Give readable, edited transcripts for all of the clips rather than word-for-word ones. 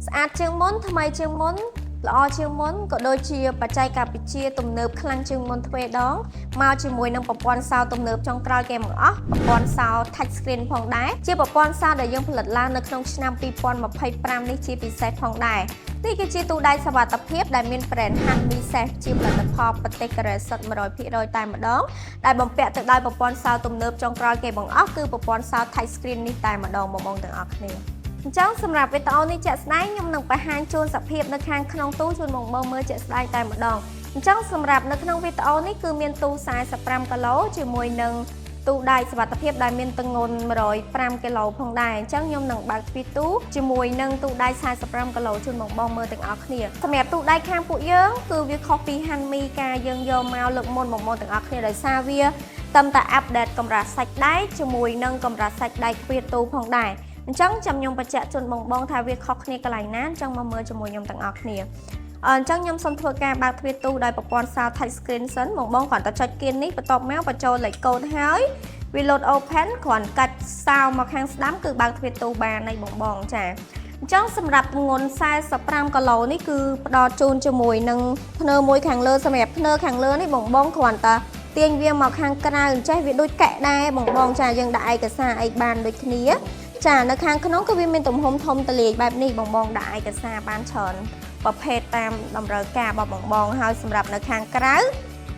ស្អាតជាងមុនថ្មីជាងមុនល្អជាងមុនក៏ដូចជាបច្ចេកវិទ្យាទំនើបខ្លាំងជាងមុនទ្វេដងមកជាមួយនឹងប្រព័ន្ធសោទំនើបចុងក្រោយគេមកអស់ប្រព័ន្ធសោ touch screen ផងដែរជាប្រព័ន្ធសោដែលយើងផលិតឡើងនៅក្នុងឆ្នាំ2025នេះជាពិសេសផងដែរនេះគឺជាទូដៃសុវត្ថិភាពដែលមាន brand Hanmi-Safe ជាផលិតផលប្រទេសកូរ៉េសុទ្ធ 100% តែម្ដងដែលបំពាក់ទៅដោយប្រព័ន្ធសោទំនើបចុងក្រោយគេបង្អស់គឺប្រព័ន្ធសោ touch screen នេះតែម្ដងបងទាំងអស់គ្នាអញ្ចឹងសម្រាប់វីដេអូនេះជាក់ស្ដែងខ្ញុំនឹងបង្ហាញជូនសភាពនៅខាងក្នុងទូជូនបងមើលជាក់ស្ដែងតែម្ដងអញ្ចឹងសម្រាប់នៅក្នុងវីដេអូនេះគឺមានទូ45គីឡូជាមួយនឹងទូដៃសុវត្ថិភាពដែលមានទម្ងន់105គីឡូផងដែរអញ្ចឹងខ្ញុំនឹងបើកទ្វារទូជាមួយនឹងទូដៃ45គីឡូជូនបងមើលទាំងអស់គ្នាសម្រាប់ទូដៃខាងពួកយើងគឺវាខុសពី Hanmi ការយើងយកមកលើកមុនបងទាំងអស់គ្នាដោយសារវាតាមតែអាប់ដេតកម្រាស់សាច់ដៃជាមួយនឹងកម្រាស់សាច់ដៃទ្វារទូផងដែរអញ្ចឹងចាំខ្ញុំបញ្ជាក់ជូនបងថាវាខុសគ្នាកន្លែងណាអញ្ចឹងមកមើលជាមួយខ្ញុំទាំងអស់គ្នាអញ្ចឹងខ្ញុំសូមធ្វើការបើកទ្វារទូដោយប្រព័ន្ធសោ touch screen សិនបងគ្រាន់តែចុចគៀននេះបន្ទាប់មកបញ្ចូលលេខកូដហើយវា load open គ្រាន់កាច់សោមកខាងស្ដាំគឺបើកទ្វារទូបានហើយបងចាអញ្ចឹងសម្រាប់ទម្ងន់45គីឡូនេះគឺផ្ដល់ជូនជាមួយនឹងភ្នើមួយខាងលើសម្រាប់ភ្នើខាងលើនេះបងគ្រាន់តែទាញវាមកខាងក្រៅអញ្ចេះវាដូចកែដែរបងចាយើងដាក់ឯកសារអីបានដូចគ្នាចានៅខាងក្នុងគឺវាមានទំហំធំទលាយបែបនេះបងដាក់ឯកសារបានច្រើនប្រភេទតាមតម្រូវការរបស់បងហើយសម្រាប់នៅខាងក្រៅ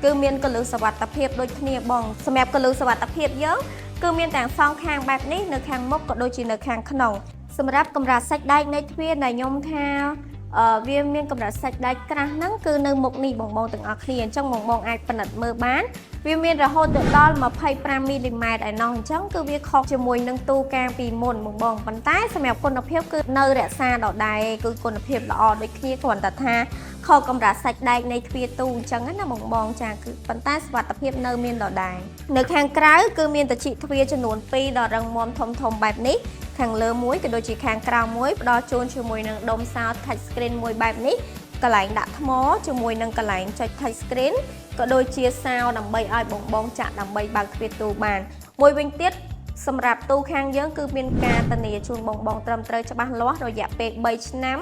គឺមានកលឹះសុវត្ថិភាពដូចគ្នាបងសម្រាប់កលឹះសុវត្ថិភាពយើងគឺមានទាំងសងខាងបែបនេះនៅខាងមុខក៏ដូចជានៅខាងក្នុងសម្រាប់កម្រាស់សាច់ដែកនៃទ្វារដែលខ្ញុំថាវាមានកម្រាស់សាច់ដែកក្រាស់ហ្នឹងគឺនៅមុខនេះបងទាំងអស់គ្នាអញ្ចឹងបងអាចពិនិត្យមើលបានវាមានរហូតដល់25មីលីម៉ែត្រឯណោះអញ្ចឹងគឺវាខុសជាមួយនឹងទូកាងពីមុនបងប៉ុន្តែសម្រាប់គុណភាពគឺនៅរក្សាដដែលគឺគុណភាពល្អដូចគ្នាគ្រាន់តែថាខុសកម្រាស់សាច់ដែកនៃទ្វារទូអញ្ចឹងណាបងចាគឺប៉ុន្តែសុវត្ថិភាពនៅមានដដែលនៅខាងក្រៅគឺមានតជីទ្វារចំនួន2ដ៏រឹងមាំធំបែបនេះខាងលើមួយក៏ដូចជាខាងក្រៅមួយផ្ដល់ជូនជាមួយនឹងដុំសោ touch screen មួយបែបនេះកន្លែងដាក់ថ្មជាមួយនឹងកន្លែងចុច touch screen ក៏ដូចជាសោដើម្បីឲ្យបងចាក់ដើម្បីបើកទ្វារទូបានមួយវិញទៀតសម្រាប់ទូខាងយើងគឺមានការធានាជូនបងត្រឹមត្រូវច្បាស់លាស់រយៈពេល3ឆ្នាំ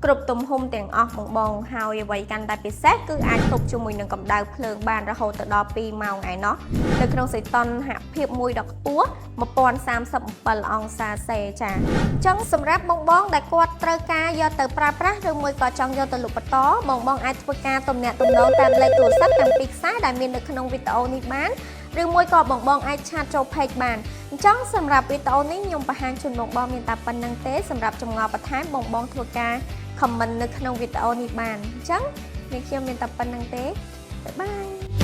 គ្រប់ទំហំទាំងអស់បងហើយអ្វីកាន់តែពិសេសគឺអាចទប់ជាមួយនឹងកម្ដៅភ្លើងបានរហូតដល់2ម៉ោងឯណោះនៅក្នុងសីតុណ្ហភាពមួយដ៏ខ្ពស់1037អង្សាសេចាអញ្ចឹងសម្រាប់បងដែលគាត់ត្រូវការយកទៅប្រើប្រាស់ឬមួយក៏ចង់យកទៅលក់បន្តបងអាចធ្វើការទំនាក់ទំនងតាមលេខទូរស័ព្ទទាំងពីរខ្សែដែលមាននៅក្នុងវីដេអូនេះបានឬមួយក៏បងអាចឆាតចូល page បានអញ្ចឹងសម្រាប់វីដេអូនេះខ្ញុំបង្ហាញជូនបងមានតែប៉ុណ្្នឹងទេសម្រាប់ចម្ងល់បន្ថែមបងធ្វើការ comment នៅក្នុងវីដេអូនេះបានអញ្ចឹងខ្ញុំមានតែប៉ុណ្្នឹងទេបាយបាយ